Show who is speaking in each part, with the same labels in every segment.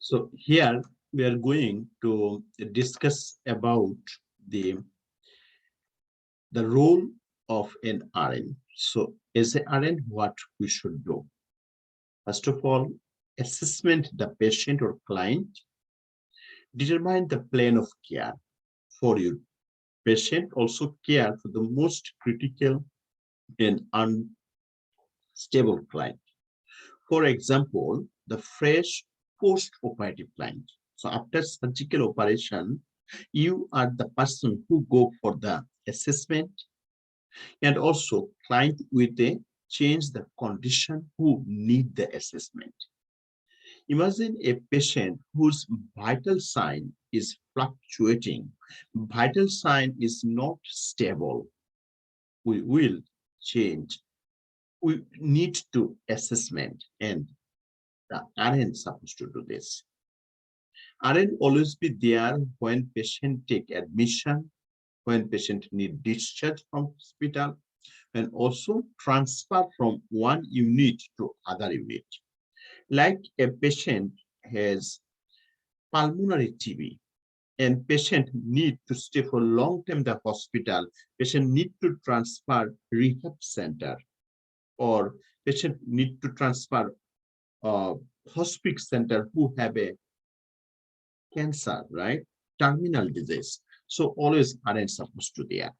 Speaker 1: So here we are going to discuss about the role of an RN. So as an RN, what we should do? First of all, assessment the patient or client, determine the plan of care for your patient, also care for the most critical and unstable client. For example, the fresh post-operative client. So after surgical operation, you are the person who go for the assessment, and also client with a change the condition who need the assessment. Imagine a patient whose vital sign is fluctuating, vital sign is not stable. We will change. We need to assessment, and the RN supposed to do this. RN always be there when patient take admission, when patient need discharge from hospital, and also transfer from one unit to other unit. Like a patient has pulmonary TB and patient need to stay for long time in the hospital, patient need to transfer rehab center, or patient need to transfer hospice center who have a cancer, right? Terminal disease. So always aren't supposed to there.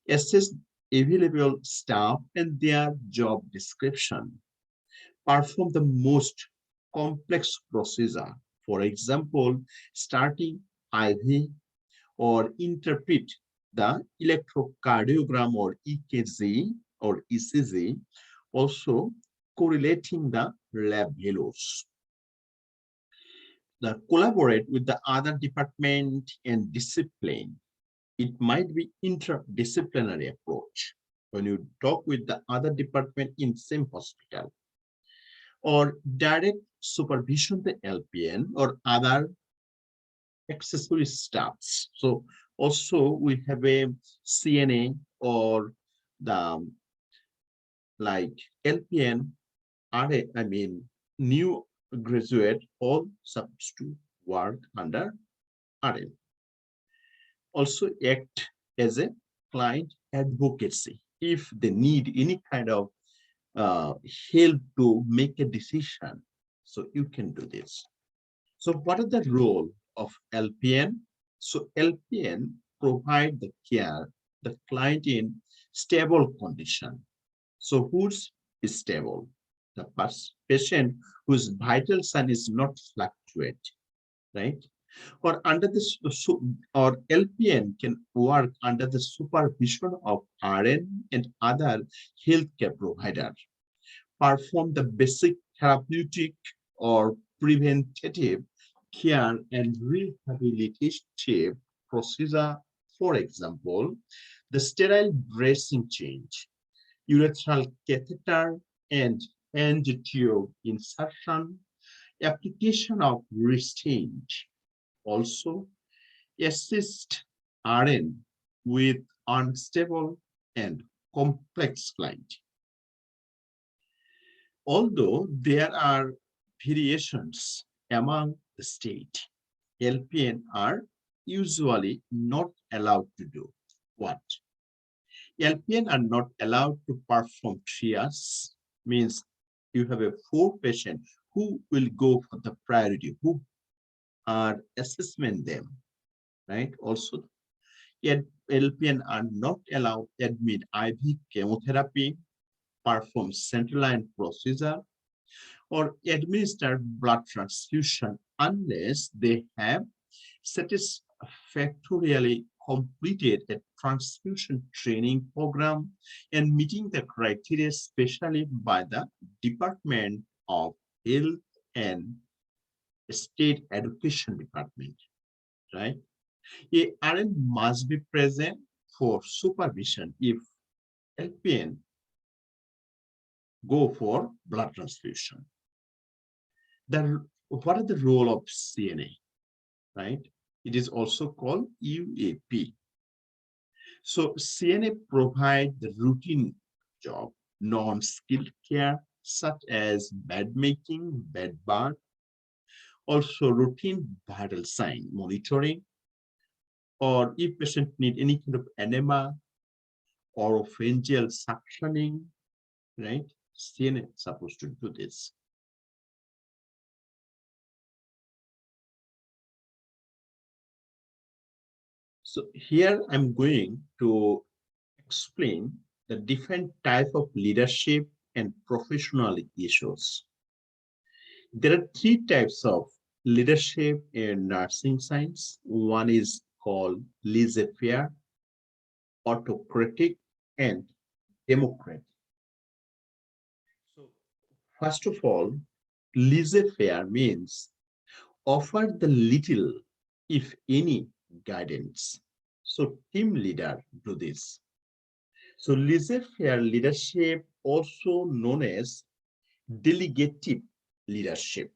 Speaker 1: Assess available staff and their job description. Perform the most complex procedure. For example, starting IV or interpret the electrocardiogram or EKG or ECG, also correlating the lab values. The collaborate with the other department and discipline. It might be interdisciplinary approach when you talk with the other department in same hospital, or direct supervision the LPN or other accessory staffs. So also we have a CNA or the like LPN, RA, new graduate, all supposed to work under RN. Also act as a client advocacy. If they need any kind of help to make a decision, so you can do this. So what is the role of LPN? So LPN provide the care, the client in stable condition. So who's stable? The patient whose vital sign is not fluctuate, right? Or under this, or LPN can work under the supervision of RN and other healthcare provider, perform the basic therapeutic or preventative care and rehabilitative procedure. For example, the sterile dressing change, urethral catheter and tube insertion, application of restraint. Also, assist RN with unstable and complex client. Although there are variations among the state, LPN are usually not allowed to do what? LPN are not allowed to perform triage, means you have a 4 patient who will go for the priority, who are assessment them, right? Also, yet LPN are not allowed to admit IV chemotherapy, perform central line procedure, or administer blood transfusion unless they have satisfactorily completed a transfusion training program and meeting the criteria, especially by the Department of Health and State Education Department, right? A RN must be present for supervision if LPN go for blood transfusion. Then what is the role of CNA, right? It is also called UAP. So CNA provide the routine job, non-skilled care such as bed making, bed bath, Also routine vital sign monitoring, or if patient need any kind of enema or pharyngeal suctioning, right? CNA is supposed to do this. So here I'm going to explain the different type of leadership and professional issues. There are three types of leadership in nursing science. One is called laissez-faire, autocratic, and democratic. So first of all, laissez-faire means offer the little, if any, guidance. So team leader do this. So laissez-faire leadership, also known as delegative leadership.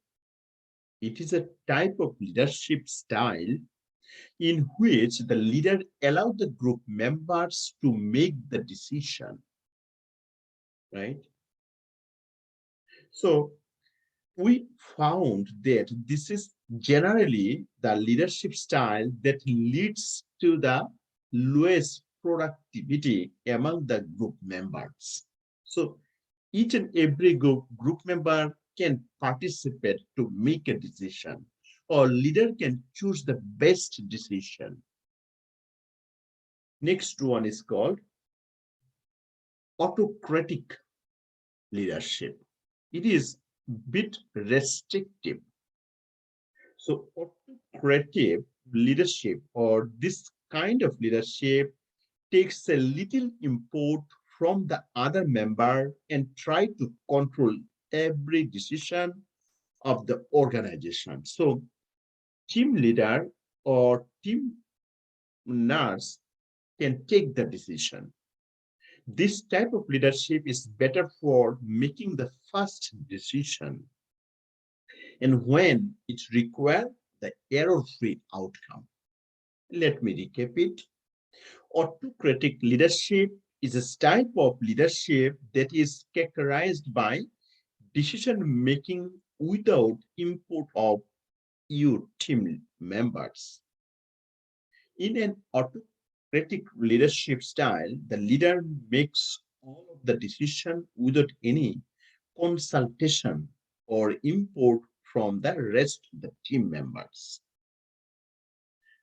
Speaker 1: It is a type of leadership style in which the leader allows the group members to make the decision, right? So we found that this is generally the leadership style that leads to the lowest productivity among the group members. So each and every group member can participate to make a decision, or leader can choose the best decision. Next one is called autocratic leadership. It is a bit restrictive. So autocratic leadership, or this kind of leadership, takes a little input from the other member and try to control every decision of the organization. So team leader or team nurse can take the decision. This type of leadership is better for making the first decision, and when it requires the error-free outcome. Let me recap it. Autocratic leadership is a type of leadership that is characterized by decision making without input of your team members. In an autocratic leadership style, the leader makes all of the decision without any consultation or input from the rest of the team members.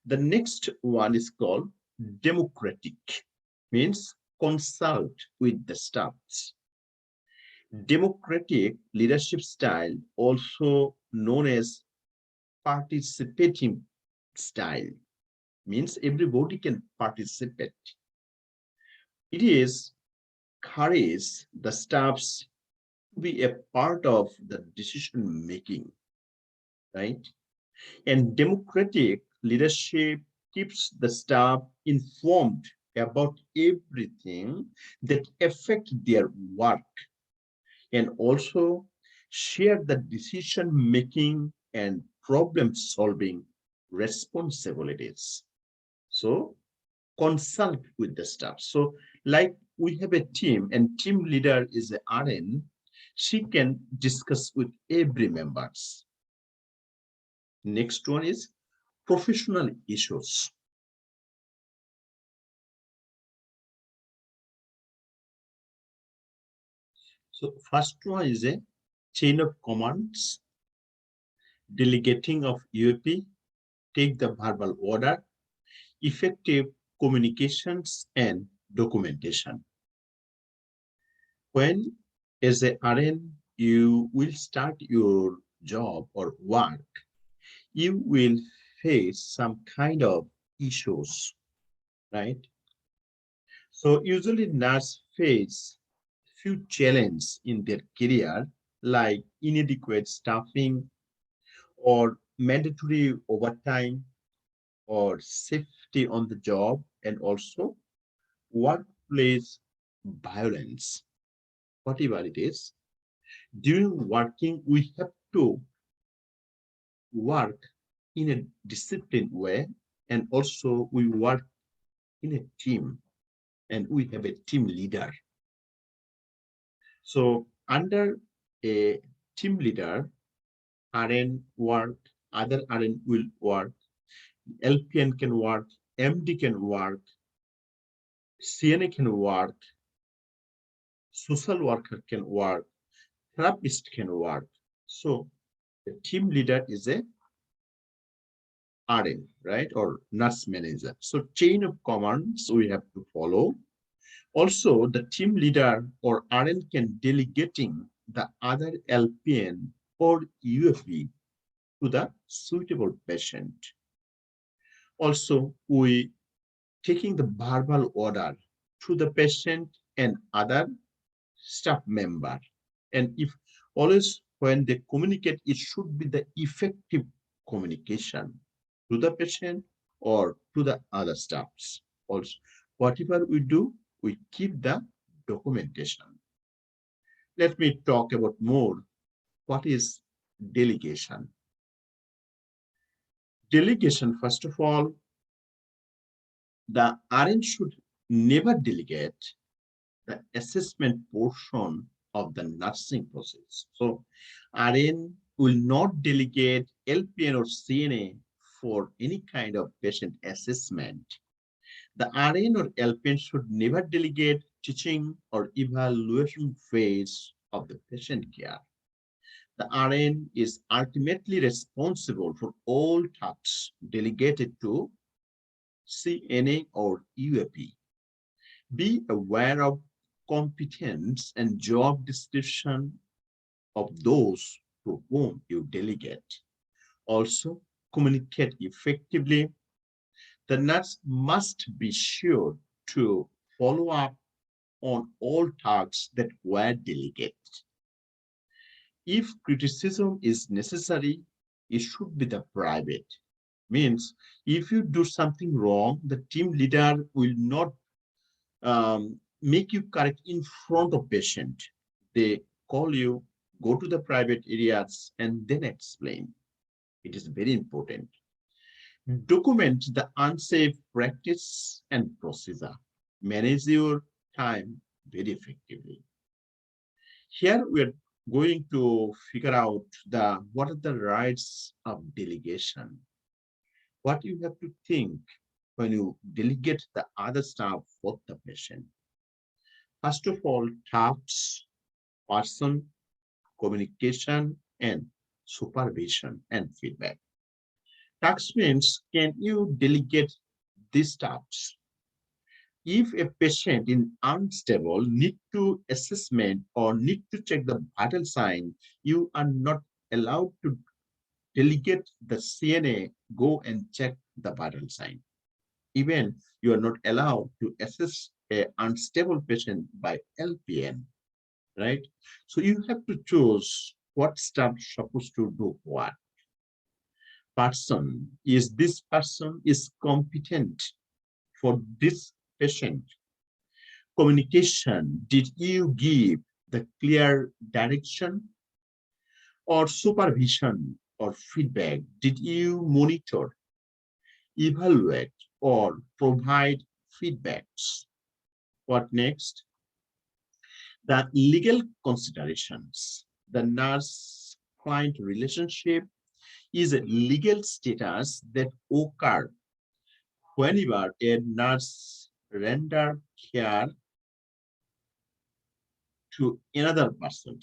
Speaker 1: The next one is called democratic, means consult with the staffs. Democratic leadership style, also known as participating style, means everybody can participate. It is encourage the staffs to be a part of the decision making, right? And democratic leadership keeps the staff informed about everything that affects their work, and also share the decision making and problem solving responsibilities. So consult with the staff. So like we have a team and team leader is a RN, she can discuss with every members. Next one is professional issues. So first one is a chain of commands, delegating of UAP, take the verbal order, effective communications, and documentation. When as a RN you will start your job or work, you will face some kind of issues, right? So usually nurses face few challenges in their career, like inadequate staffing or mandatory overtime or safety on the job, and also workplace violence. Whatever it is, during working, we have to work in a disciplined way, and also we work in a team, and we have a team leader. So under a team leader, RN work, other RN will work, LPN can work, MD can work, CNA can work, social worker can work, therapist can work. So the team leader is a RN, right? Or nurse manager. So chain of commands we have to follow. Also, the team leader or RN can delegating the other LPN or UFE to the suitable patient. Also, we taking the verbal order to the patient and other staff member. And if always when they communicate, it should be the effective communication to the patient or to the other staffs. Also, whatever we do, we keep the documentation. Let me talk about more. What is delegation? Delegation, first of all, the RN should never delegate the assessment portion of the nursing process. So RN will not delegate LPN or CNA for any kind of patient assessment. The RN or LPN should never delegate teaching or evaluation phase of the patient care. The RN is ultimately responsible for all tasks delegated to CNA or UAP. Be aware of competence and job description of those to whom you delegate. Also, communicate effectively. The nurse must be sure to follow up on all tasks that were delegated. If criticism is necessary, it should be the private. Means if you do something wrong, the team leader will not make you correct in front of patient. They call you, go to the private areas and then explain. It is very important. Document the unsafe practice and procedure. Manage your time very effectively. Here we are going to figure out what are the rights of delegation. What you have to think when you delegate the other staff for the patient. First of all, tasks, person, communication, and supervision and feedback. Task means can you delegate these tasks? If a patient is unstable, need to assessment or need to check the vital sign, you are not allowed to delegate the CNA go and check the vital sign. Even you are not allowed to assess a unstable patient by LPN, right? So you have to choose what staff supposed to do what. Person, is this person is competent for this patient? Communication, did you give the clear direction? Or supervision or feedback, did you monitor, evaluate, or provide feedbacks? What next? The legal considerations. The nurse-client relationship is a legal status that occurs whenever a nurse renders care to another person.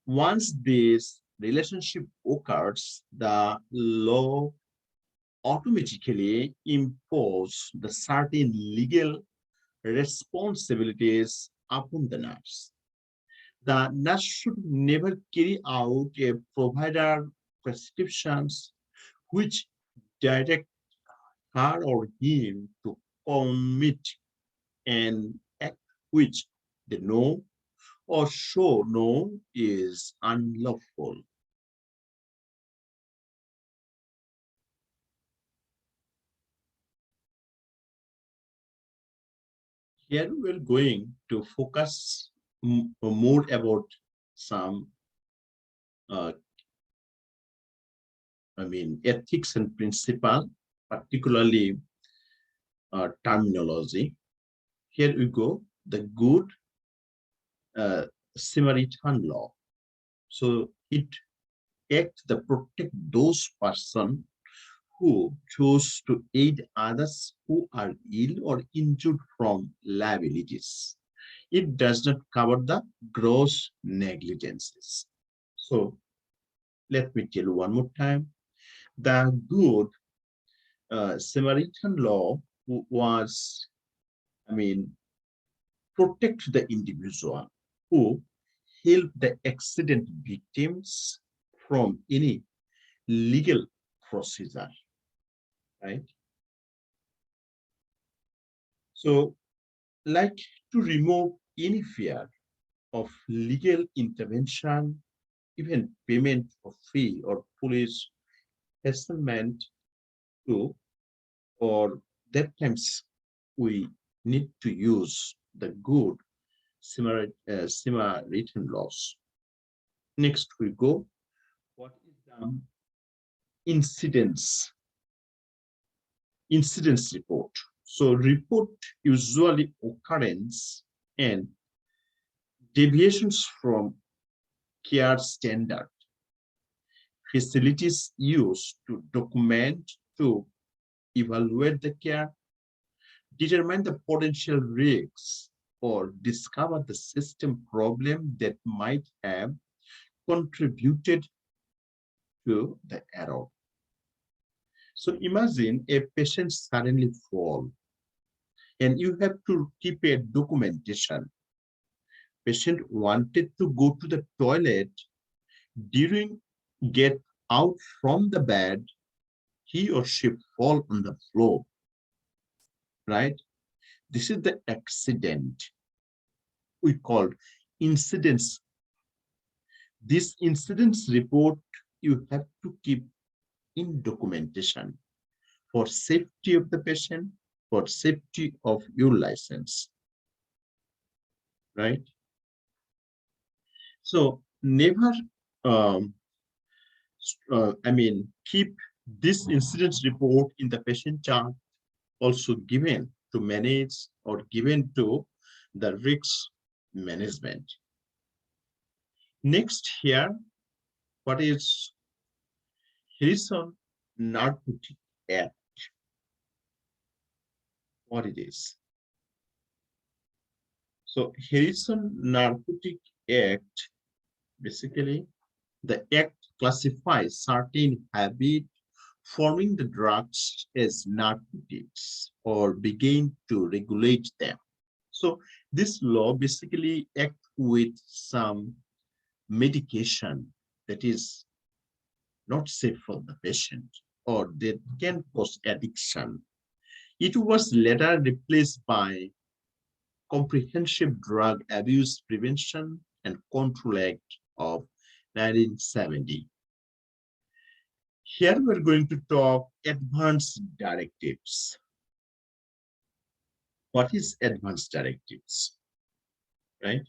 Speaker 1: Once this relationship occurs, the law automatically impose the certain legal responsibilities upon the nurse. The nurse should never carry out a provider prescriptions which direct her or him to commit an act which they know or show no is unlawful. Here we're going to focus more about some, uh, ethics and principle, particularly terminology. Here we go, the good uh, Samaritan law. So it act that protect those persons who chose to aid others who are ill or injured from liabilities. It does not cover the gross negligences. So let me tell you one more time. The good Samaritan law was, I mean, protect the individual who help the accident victims from any legal procedure, right? So, like to remove any fear of legal intervention, even payment of fee or police hasslement to, or that times we need to use the good Samaritan laws. Next we go. What is the incidents incidents report? So report usually occurrence and deviations from care standard, facilities used to document, to evaluate the care, determine the potential risks, or discover the system problem that might have contributed to the error. So imagine a patient suddenly fall and you have to keep a documentation. Patient wanted to go to the toilet, during get out from the bed, he or she fall on the floor, right? This is the accident we called incidents. This incidents report you have to keep in documentation for safety of the patient, for safety of your license, right? So never, um, keep this incidents report in the patient chart, also given to manage or given to the risk management. Next here, what is Harrison Narcotic Act? What it is? So Harrison Narcotic Act, basically, the act classifies certain habit forming the drugs as narcotics or begin to regulate them. So this law basically act with some medication that is not safe for the patient or that can cause addiction. It was later replaced by Comprehensive Drug Abuse Prevention and Control Act of 1970. Here we're going to talk advanced directives. What is advanced directives, right?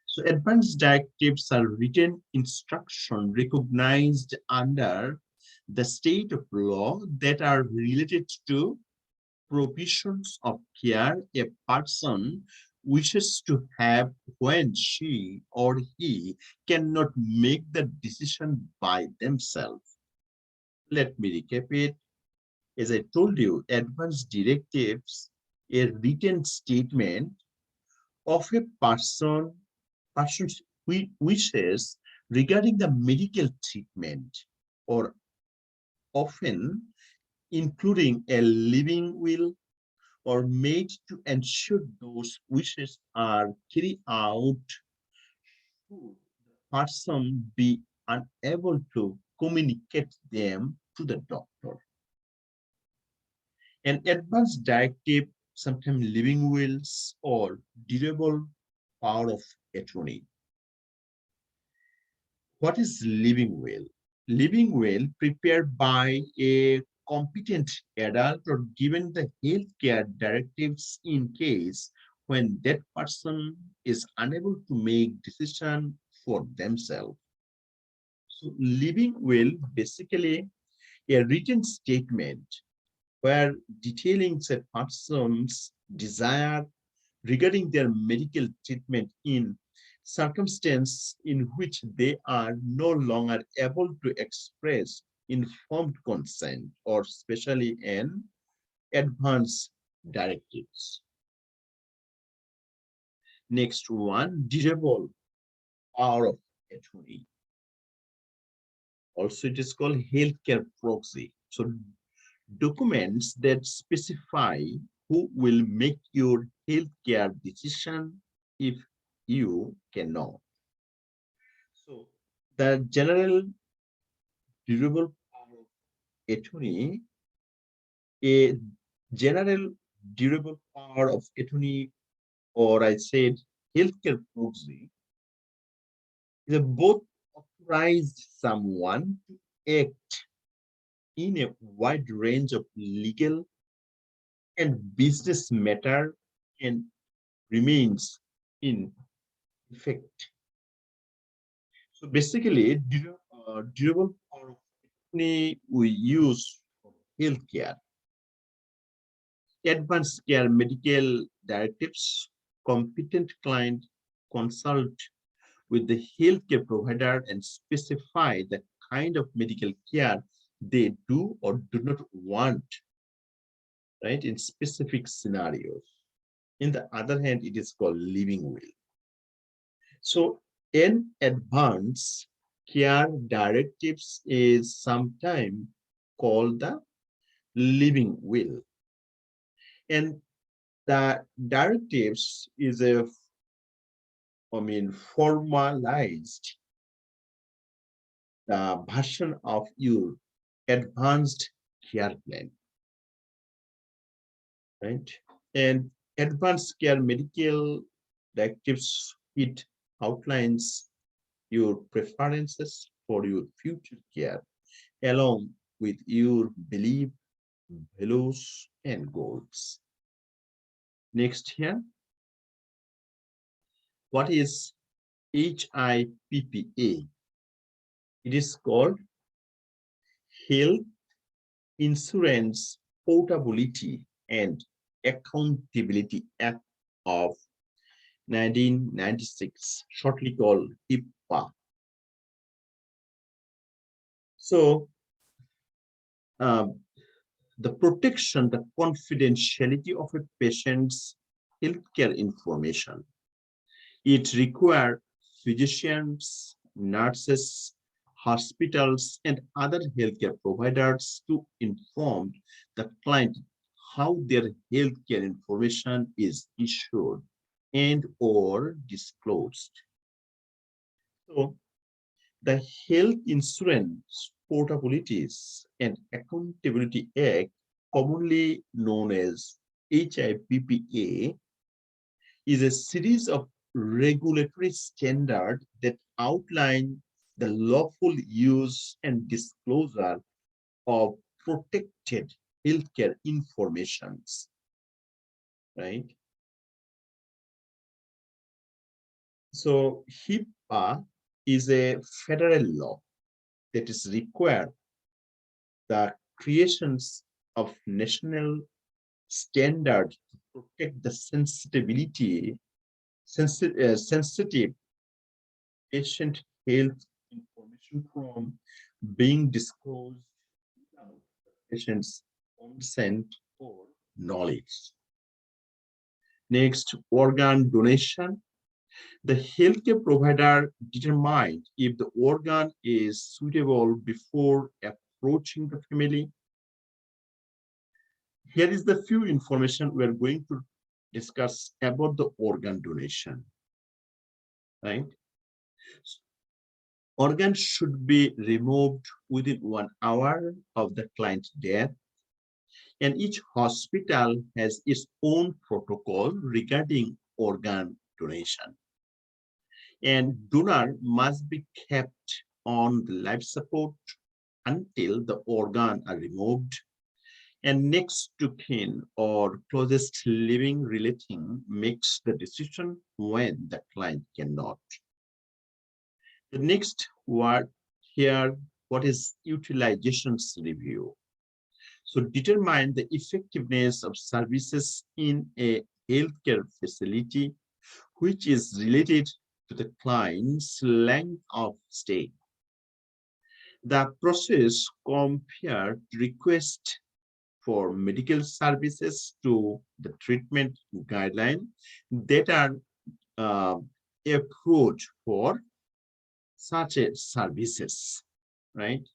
Speaker 1: So advanced directives are written instruction recognized under the state of law that are related to provisions of care a person wishes to have when she or he cannot make the decision by themselves. Let me recap it. As I told you, advanced directives, a written statement of a person's wishes regarding the medical treatment, or often including a living will, or made to ensure those wishes are carried out should the person be unable to communicate them to the doctor. An advanced directive, sometimes living wills or durable power of attorney. What is living will? Living will prepared by a competent adult or given the healthcare directives in case when that person is unable to make decision for themselves. So living will basically a written statement where detailing a person's desire regarding their medical treatment in circumstance in which they are no longer able to express informed consent, or especially in advance directives. Next one, durable power of attorney. Also, it is called healthcare proxy. So, documents that specify who will make your healthcare decision if you cannot. So, the general durable power of attorney, a general durable power of attorney, or I said healthcare proxy, is both authorized someone to act in a wide range of legal and business matter and remains in effect. So basically, durable power of attorney we use for healthcare, advanced care medical directives, competent client consult with the healthcare provider and specify the kind of medical care they do or do not want, right, in specific scenarios. In the other hand, it is called living will. So in advance care directives is sometimes called the living will. And the directives is formalized the version of your advanced care plan, right? And advanced care medical directives, it outlines your preferences for your future care along with your belief, values, and goals. Next here, what is HIPAA? It is called Health Insurance Portability and Accountability Act of 1996, shortly called HIPAA. So, the protection, the confidentiality of a patient's healthcare information. It requires physicians, nurses, hospitals, and other healthcare providers to inform the client how their healthcare information is issued and or disclosed. So the Health Insurance Portabilities and Accountability Act, commonly known as HIPAA, is a series of regulatory standards that outline the lawful use and disclosure of protected healthcare informations, right? So HIPAA is a federal law that is required the creations of national standards to protect the sensitive patient health information from being disclosed without the patient's consent or knowledge. Next, organ donation. The healthcare provider determined if the organ is suitable before approaching the family. Here is the few information we are going to discuss about the organ donation, right? Organs should be removed within 1 hour of the client's death, and each hospital has its own protocol regarding organ donation. And donor must be kept on the life support until the organs are removed, and next to kin or closest living relative makes the decision when the client cannot. The next word here, what is utilizations review? So determine the effectiveness of services in a healthcare facility which is related to the client's length of stay. The process compared request for medical services to the treatment guideline that are uh, approved for such a services, right?